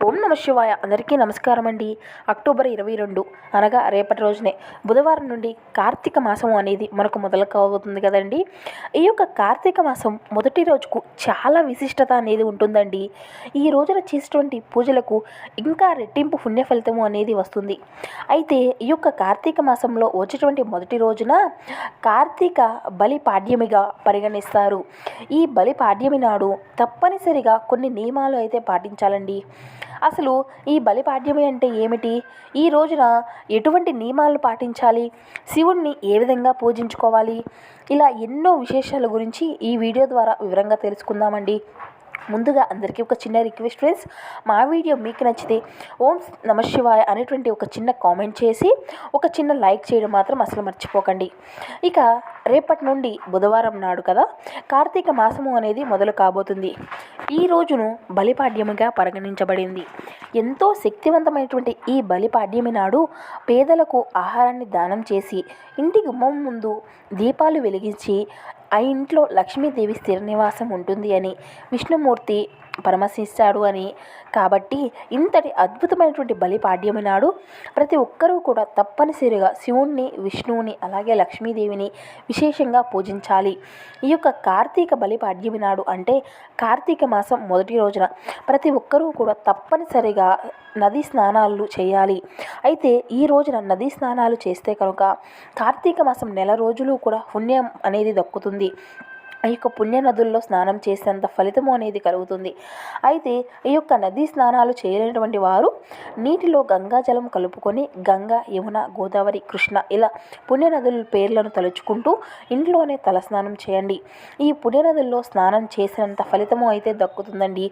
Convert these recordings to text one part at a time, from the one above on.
ఓం నమ శివాయ. అందరికీ నమస్కారం అండి. అక్టోబర్ 22 అనగా రేపటి రోజునే బుధవారం నుండి కార్తీక మాసం అనేది మనకు మొదలు కాబోతుంది కదండి. ఈ యొక్క కార్తీక మాసం మొదటి రోజుకు చాలా విశిష్టత అనేది ఉంటుందండి. ఈ రోజున చేసేటువంటి పూజలకు ఇంకా రెట్టింపు పుణ్య ఫలితము అనేది వస్తుంది. అయితే ఈ యొక్క కార్తీక మాసంలో వచ్చేటువంటి మొదటి రోజున కార్తీక బలి పాడ్యమిగా పరిగణిస్తారు. ఈ బలి పాడ్యమి నాడు తప్పనిసరిగా కొన్ని నియమాలు అయితే పాటించాలండి. అసలు ఈ బలిపాడ్యమి అంటే ఏమిటి? ఈ రోజున ఎటువంటి నియమాలు పాటించాలి? శివుణ్ణి ఏ విధంగా పూజించుకోవాలి? ఇలా ఎన్నో విశేషాల గురించి ఈ వీడియో ద్వారా వివరంగా తెలుసుకుందామండి. ముందుగా అందరికీ ఒక చిన్న రిక్వెస్ట్ ఫ్రెండ్స్, మా వీడియో మీకు నచ్చితే ఓం నమ శివాయ అనేటువంటి ఒక చిన్న కామెంట్ చేసి ఒక చిన్న లైక్ చేయడం మాత్రం అసలు మర్చిపోకండి. ఇక రేపటి నుండి బుధవారం నాడు కదా కార్తీక మాసము అనేది మొదలు కాబోతుంది. ఈ రోజును బలిపాడ్యమిగా పరిగణించబడింది. ఎంతో శక్తివంతమైనటువంటి ఈ బలిపాడ్యమి నాడు పేదలకు ఆహారాన్ని దానం చేసి ఇంటి గుమ్మం ముందు దీపాలు వెలిగించి ఆ ఇంట్లో లక్ష్మీదేవి స్థిర నివాసం ఉంటుంది అని విష్ణుమూర్తి పరమశిస్తాడు అని. కాబట్టి ఇంతటి అద్భుతమైనటువంటి బలిపాడ్యమి నాడు ప్రతి ఒక్కరూ కూడా తప్పనిసరిగా శివుణ్ణి, విష్ణువుని, అలాగే లక్ష్మీదేవిని విశేషంగా పూజించాలి. ఈ యొక్క కార్తీక బలిపాడ్యమి నాడు అంటే కార్తీక మాసం మొదటి రోజున ప్రతి ఒక్కరూ కూడా తప్పనిసరిగా నదీ స్నానాలు చేయాలి. అయితే ఈ రోజున నదీ స్నానాలు చేస్తే కనుక కార్తీక మాసం నెల రోజులు కూడా పుణ్యం అనేది దక్కుతుంది. ఈ యొక్క పుణ్య నదుల్లో స్నానం చేసేంత ఫలితము అనేది కలుగుతుంది. అయితే ఈ యొక్క నదీ స్నానాలు చేయలేనటువంటి వారు నీటిలో గంగాజలం కలుపుకొని గంగా, యమున, గోదావరి, కృష్ణ ఇలా పుణ్య నదుల పేర్లను తలుచుకుంటూ ఇంట్లోనే తలస్నానం చేయండి. ఈ పుణ్య నదుల్లో స్నానం చేసినంత ఫలితము అయితే దక్కుతుందండి.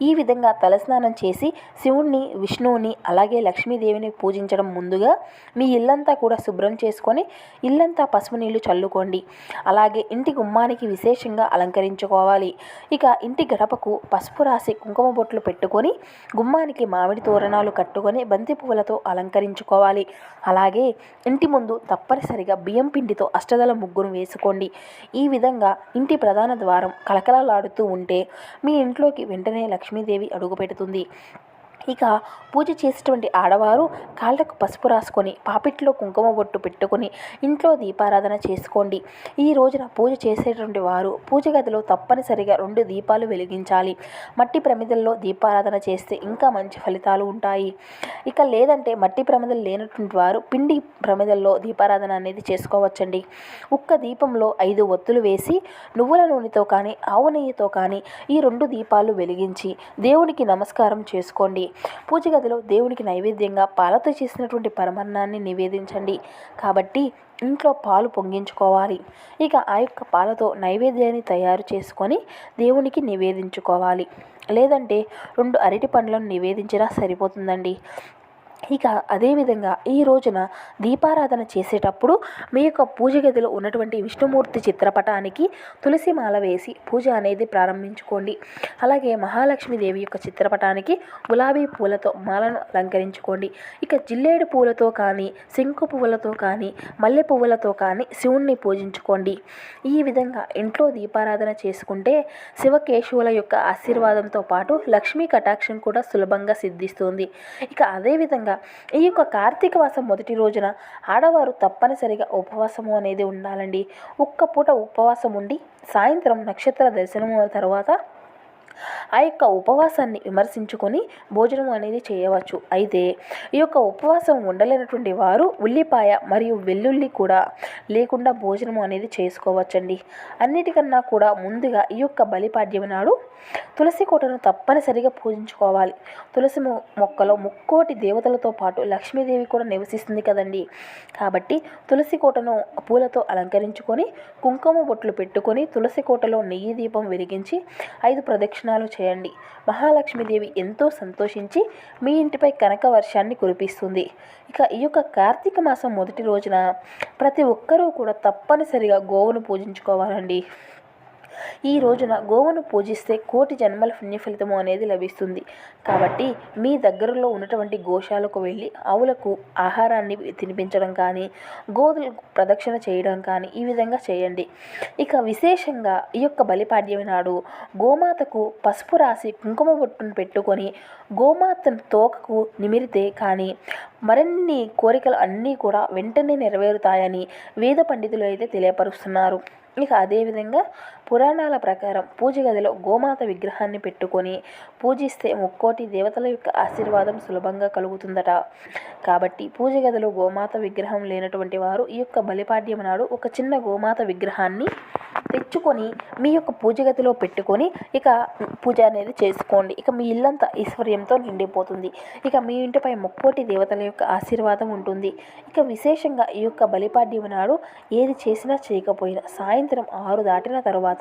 ఈ విధంగా తలస్నానం చేసి శివుణ్ణి, విష్ణువుని, అలాగే లక్ష్మీదేవిని పూజించడం ముందుగా మీ ఇల్లంతా కూడా శుభ్రం చేసుకొని ఇల్లంతా పసుపు నీళ్లు చల్లుకోండి. అలాగే ఇంటి గుమ్మానికి విశేషంగా అలంకరించుకోవాలి. ఇక ఇంటి గడపకు పసుపు రాసి కుంకుమ బొట్లు పెట్టుకొని గుమ్మానికి మామిడి తోరణాలు కట్టుకొని బంతి పువ్వులతో అలంకరించుకోవాలి. అలాగే ఇంటి ముందు తప్పనిసరిగా బియ్యం పిండితో అష్టదళ ముగ్గును వేసుకోండి. ఈ విధంగా ఇంటి ప్రధాన ద్వారం కలకలలాడుతూ ఉంటే మీ ఇంట్లోకి వెంటనే లక్ష్మీదేవి అడుగుపెడుతుంది. ఇక పూజ చేసేటువంటి ఆడవారు కాళ్ళకు పసుపు రాసుకొని పాపిట్లో కుంకుమ బొట్టు పెట్టుకొని ఇంట్లో దీపారాధన చేసుకోండి. ఈ రోజున పూజ చేసేటువంటి వారు పూజ గదిలో తప్పనిసరిగా 2 దీపాలు వెలిగించాలి. మట్టి ప్రమిదల్లో దీపారాధన చేస్తే ఇంకా మంచి ఫలితాలు ఉంటాయి. ఇక లేదంటే మట్టి ప్రమిదలు లేనటువంటి వారు పిండి ప్రమిదల్లో దీపారాధన అనేది చేసుకోవచ్చండి. ఒక్క దీపంలో 5 ఒత్తులు వేసి నువ్వుల నూనెతో కానీ ఆవు నెయ్యితో కానీ ఈ 2 దీపాలు వెలిగించి దేవునికి నమస్కారం చేసుకోండి. పూజ గదిలో దేవునికి నైవేద్యంగా పాలతో చేసినటువంటి పరమాన్నాన్ని నివేదించండి. కాబట్టి ఇంట్లో పాలు పొంగించుకోవాలి. ఇక ఆ యొక్క పాలతో నైవేద్యాన్ని తయారు చేసుకొని దేవునికి నివేదించుకోవాలి. లేదంటే 2 అరటి పండ్లను నివేదించినా సరిపోతుందండి. ఇక అదేవిధంగా ఈ రోజున దీపారాధన చేసేటప్పుడు మీ యొక్క పూజ గదిలో ఉన్నటువంటి విష్ణుమూర్తి చిత్రపటానికి తులసి మాల వేసి పూజ అనేది ప్రారంభించుకోండి. అలాగే మహాలక్ష్మీదేవి యొక్క చిత్రపటానికి గులాబీ పూలతో మాలను అలంకరించుకోండి. ఇక జిల్లేడు పూలతో కానీ, శంకు పువ్వులతో కానీ, మల్లె పువ్వులతో కానీ శివుణ్ణి పూజించుకోండి. ఈ విధంగా ఇంట్లో దీపారాధన చేసుకుంటే శివకేశవుల యొక్క ఆశీర్వాదంతో పాటు లక్ష్మీ కటాక్షం కూడా సులభంగా సిద్ధిస్తుంది. ఇక అదేవిధంగా ఈ యొక్క కార్తీక మాసం మొదటి రోజున ఆడవారు తప్పనిసరిగా ఉపవాసము అనేది ఉండాలండి. ఒక్క పూట ఉపవాసం ఉండి సాయంత్రం నక్షత్ర దర్శనము తర్వాత ఆ యొక్క ఉపవాసాన్ని విమర్శించుకొని భోజనం అనేది చేయవచ్చు. అయితే ఈ యొక్క ఉపవాసం ఉండలేనటువంటి వారు ఉల్లిపాయ మరియు వెల్లుల్లి కూడా లేకుండా భోజనం అనేది చేసుకోవచ్చండి. అన్నిటికన్నా కూడా ముందుగా ఈ యొక్క బలిపాడ్యమి నాడు తులసి కోటను తప్పనిసరిగా పూజించుకోవాలి. తులసి మొక్కలో ముక్కోటి దేవతలతో పాటు లక్ష్మీదేవి కూడా నివసిస్తుంది కదండి. కాబట్టి తులసి కోటను పూలతో అలంకరించుకొని కుంకుమ బొట్లు పెట్టుకొని తులసి కోటలో నెయ్యి దీపం వెలిగించి 5 ప్రదక్షిణాలు చేయండి. మహాలక్ష్మీదేవి ఎంతో సంతోషించి మీ ఇంటిపై కనక వర్షాన్ని కురిపిస్తుంది. ఇక ఈ యొక్క కార్తీక మాసం మొదటి రోజున ప్రతి ఒక్కరూ కూడా తప్పనిసరిగా గోవును పూజించుకోవాలండి. ఈ రోజున గోవును పూజిస్తే కోటి జన్మల పుణ్య ఫలితము అనేది లభిస్తుంది. కాబట్టి మీ దగ్గరలో ఉన్నటువంటి గోశాలకు వెళ్ళి ఆవులకు ఆహారాన్ని తినిపించడం కానీ, గోవులకు ప్రదక్షిణ చేయడం కానీ ఈ విధంగా చేయండి. ఇక విశేషంగా ఈ యొక్క బలిపాడ్యమి నాడు గోమాతకు పసుపు రాసి కుంకుమ బొట్టును పెట్టుకొని గోమాతను తోకకు నిమిరితే కానీ మరిన్ని కోరికలు అన్నీ కూడా వెంటనే నెరవేరుతాయని వేద పండితులు అయితే తెలియపరుస్తున్నారు. ఇక అదేవిధంగా పురాణాల ప్రకారం పూజ గదిలో గోమాత విగ్రహాన్ని పెట్టుకొని పూజిస్తే ముక్కోటి దేవతల యొక్క ఆశీర్వాదం సులభంగా కలుగుతుందట. కాబట్టి పూజ గదిలో గోమాత విగ్రహం లేనటువంటి వారు ఈ యొక్క బలిపాడ్యం నాడు ఒక చిన్న గోమాత విగ్రహాన్ని తెచ్చుకొని మీ యొక్క పూజ గదిలో పెట్టుకొని ఇక పూజ అనేది చేసుకోండి. ఇక మీ ఇల్లంతా ఐశ్వర్యంతో నిండిపోతుంది. ఇక మీ ఇంటిపై ముక్కోటి దేవతల యొక్క ఆశీర్వాదం ఉంటుంది. ఇక విశేషంగా ఈ యొక్క బలిపాడ్యం నాడు ఏది చేసినా చేయకపోయినా సాయంత్రం 6 దాటిన తర్వాత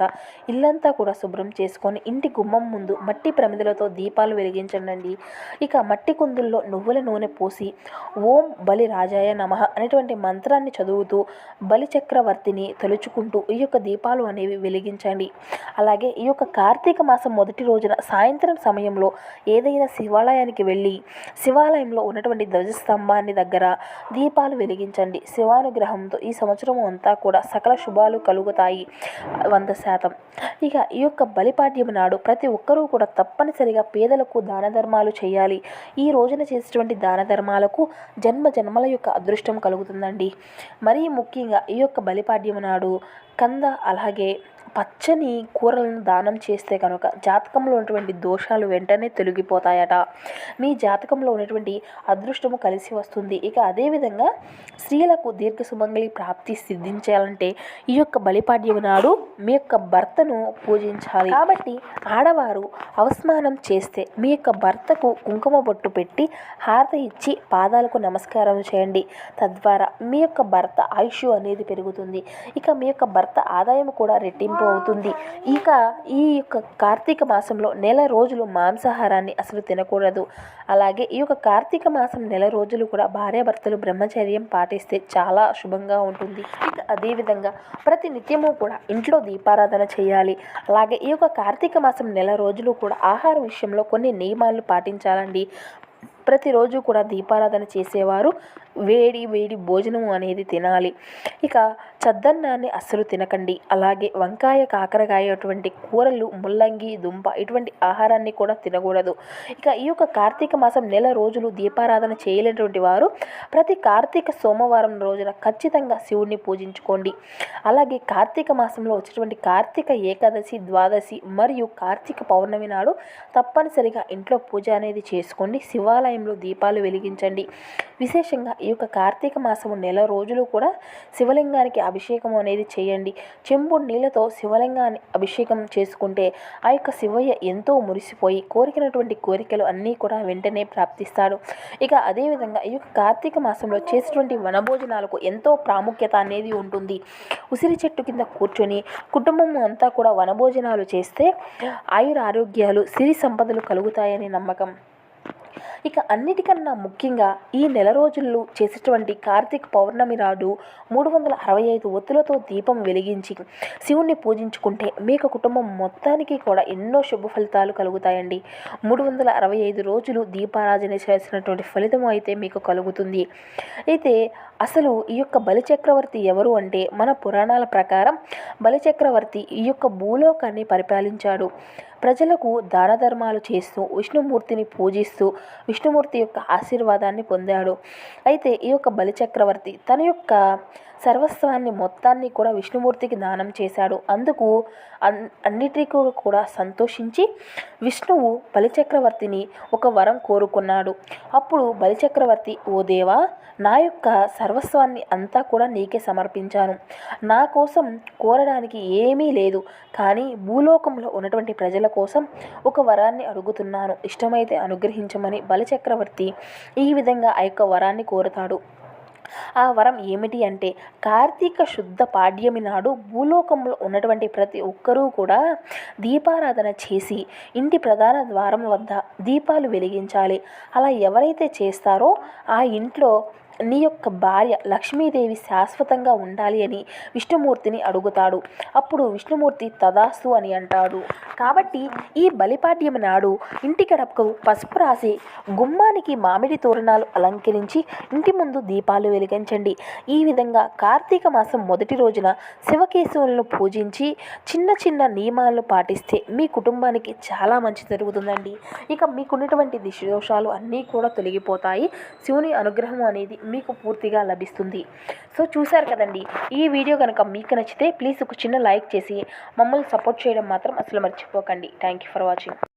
ఇల్లంతా కూడా శుభ్రం చేసుకొని ఇంటి గుమ్మం ముందు మట్టి ప్రమిదలతో దీపాలు వెలిగించండి. ఇక మట్టి కుందుల్లో నువ్వుల నూనె పోసి ఓం బలి రాజాయ నమః అనేటువంటి మంత్రాన్ని చదువుతూ బలి చక్రవర్తిని తలుచుకుంటూ ఈ యొక్క దీపాలు అనేవి వెలిగించండి. అలాగే ఈ యొక్క కార్తీక మాసం మొదటి రోజున సాయంత్రం సమయంలో ఏదైనా శివాలయానికి వెళ్ళి శివాలయంలో ఉన్నటువంటి ధ్వజస్తంభాన్ని దగ్గర దీపాలు వెలిగించండి. శివానుగ్రహంతో ఈ సంవత్సరం అంతా కూడా సకల శుభాలు కలుగుతాయి 100%. ఇక ఈ యొక్క బలిపాడ్యం నాడు ప్రతి ఒక్కరూ కూడా తప్పనిసరిగా పేదలకు దాన ధర్మాలు చేయాలి. ఈ రోజున చేసేటువంటి దాన ధర్మాలకు జన్మ జన్మల యొక్క అదృష్టం కలుగుతుందండి. మరీ ముఖ్యంగా ఈ యొక్క బలిపాడ్యం నాడు కంద అలాగే పచ్చని కూరలను దానం చేస్తే కనుక జాతకంలో ఉన్నటువంటి దోషాలు వెంటనే తొలగిపోతాయట. మీ జాతకంలో ఉన్నటువంటి అదృష్టము కలిసి వస్తుంది. ఇక అదేవిధంగా స్త్రీలకు దీర్ఘ సుమంగళి ప్రాప్తి సిద్ధించాలంటే ఈ యొక్క బలిపాడ్యం నాడు మీ యొక్క భర్తను పూజించాలి. కాబట్టి ఆడవారు అవస్మానం చేస్తే మీ యొక్క భర్తకు కుంకుమ బొట్టు పెట్టి హారతి ఇచ్చి పాదాలకు నమస్కారం చేయండి. తద్వారా మీ యొక్క భర్త ఆయుష్ అనేది పెరుగుతుంది. ఇక మీ యొక్క భర్త ఆదాయం కూడా రెట్టింపు అవుతుంది. ఇక ఈ యొక్క కార్తీక మాసంలో నెల రోజులు మాంసాహారాన్ని అసలు తినకూడదు. అలాగే ఈ యొక్క కార్తీక మాసం నెల రోజులు కూడా భార్యాభర్తలు బ్రహ్మచర్యం పాటిస్తే చాలా శుభంగా ఉంటుంది. ఇక అదేవిధంగా ప్రతి నిత్యము కూడా ఇంట్లో దీపారాధన చేయాలి. అలాగే ఈ యొక్క కార్తీక మాసం నెల రోజులు కూడా ఆహార విషయంలో కొన్ని నియమాలు పాటించాలండి. ప్రతిరోజు కూడా దీపారాధన చేసేవారు వేడి వేడి భోజనం అనేది తినాలి. ఇక చద్దన్నాన్ని అస్సలు తినకండి. అలాగే వంకాయ కాకరకాయ అటువంటి కూరలు ముల్లంగి దుంప ఇటువంటి ఆహారాన్ని కూడా తినకూడదు. ఇక ఈ యొక్క కార్తీక మాసం నెల రోజులు దీపారాధన చేయలేనటువంటి వారు ప్రతి కార్తీక సోమవారం రోజున ఖచ్చితంగా శివుడిని పూజించుకోండి. అలాగే కార్తీక మాసంలో వచ్చేటువంటి కార్తీక ఏకాదశి ద్వాదశి మరియు కార్తీక పౌర్ణమి నాడు తప్పనిసరిగా ఇంట్లో పూజ అనేది చేసుకోండి. శివాలయంలో దీపాలు వెలిగించండి. విశేషంగా ఈ యొక్క కార్తీక మాసము నెల రోజులు కూడా శివలింగానికి అభిషేకం అనేది చేయండి. చెంబు నీళ్ళతో శివలింగాన్ని అభిషేకం చేసుకుంటే ఆ యొక్క శివయ్య ఎంతో మురిసిపోయి కోరికినటువంటి కోరికలు అన్నీ కూడా వెంటనే ప్రాప్తిస్తాడు. ఇక అదేవిధంగా ఈ యొక్క కార్తీక మాసంలో చేసేటువంటి వనభోజనాలకు ఎంతో ప్రాముఖ్యత అనేది ఉంటుంది. ఉసిరి చెట్టు కింద కూర్చొని కుటుంబం అంతా కూడా వనభోజనాలు చేస్తే ఆయుర ఆరోగ్యాలు సిరి సంపదలు కలుగుతాయని నమ్మకం. ఇక అన్నిటికన్నా ముఖ్యంగా ఈ నెల రోజుల్లో చేసేటువంటి కార్తీక పౌర్ణమి నాడు 365 ఒత్తులతో దీపం వెలిగించి శివుణ్ణి పూజించుకుంటే మీకు కుటుంబం మొత్తానికి కూడా ఎన్నో శుభ ఫలితాలు కలుగుతాయండి. 365 రోజులు దీపారాధన చేసినటువంటి ఫలితం అయితే మీకు కలుగుతుంది. అయితే అసలు ఈ యొక్క బలిచక్రవర్తి ఎవరు అంటే మన పురాణాల ప్రకారం బలిచక్రవర్తి ఈ యొక్క భూలోకాన్ని పరిపాలించాడు. ప్రజలకు దాన ధర్మాలు చేస్తూ విష్ణుమూర్తిని పూజిస్తూ విష్ణుమూర్తి యొక్క ఆశీర్వాదాన్ని పొందాడు. అయితే ఈ యొక్క బలిచక్రవర్తి తన యొక్క సర్వస్వాన్ని మొత్తాన్ని కూడా విష్ణుమూర్తికి దానం చేశాడు. అందుకు అన్నిటికీ కూడా సంతోషించి విష్ణువు బలిచక్రవర్తిని ఒక వరం కోరుకున్నాడు. అప్పుడు బలిచక్రవర్తి, ఓ దేవా, నా యొక్క సర్వస్వాన్ని అంతా కూడా నీకే సమర్పించాను. నా కోసం కోరడానికి ఏమీ లేదు, కానీ భూలోకంలో ఉన్నటువంటి ప్రజల కోసం ఒక వరాన్ని అడుగుతున్నాను. ఇష్టమైతే అనుగ్రహించమని బలిచక్రవర్తి ఈ విధంగా ఆ యొక్క వరాన్ని కోరుతాడు. ఆ వరం ఏమిటి అంటే కార్తీక శుద్ధ పాడ్యమి నాడు భూలోకంలో ఉన్నటువంటి ప్రతి ఒక్కరూ కూడా దీపారాధన చేసి ఇంటి ప్రధాన ద్వారం వద్ద దీపాలు వెలిగించాలి. అలా ఎవరైతే చేస్తారో ఆ ఇంట్లో నీ యొక్క భార్య లక్ష్మీదేవి శాశ్వతంగా ఉండాలి అని విష్ణుమూర్తిని అడుగుతాడు. అప్పుడు విష్ణుమూర్తి తదాస్తు అని అంటాడు. కాబట్టి ఈ బలిపాడ్యం నాడు ఇంటి గడపకు పసుపు రాసి గుమ్మానికి మామిడి తోరణాలు అలంకరించి ఇంటి ముందు దీపాలు వెలిగించండి. ఈ విధంగా కార్తీక మాసం మొదటి రోజున శివకేశవులను పూజించి చిన్న చిన్న నియమాలను పాటిస్తే మీ కుటుంబానికి చాలా మంచి జరుగుతుందండి. ఇక మీకున్నటువంటి దిశదోషాలు అన్నీ కూడా తొలగిపోతాయి. శివుని అనుగ్రహం అనేది మీకు పూర్తిగా లభిస్తుంది. సో చూశారు కదండి. ఈ వీడియో కనుక మీకు నచ్చితే ప్లీజ్ ఒక చిన్న లైక్ చేసి మమ్మల్ని సపోర్ట్ చేయడం మాత్రం అసలు మర్చిపోకండి. Thank you for watching.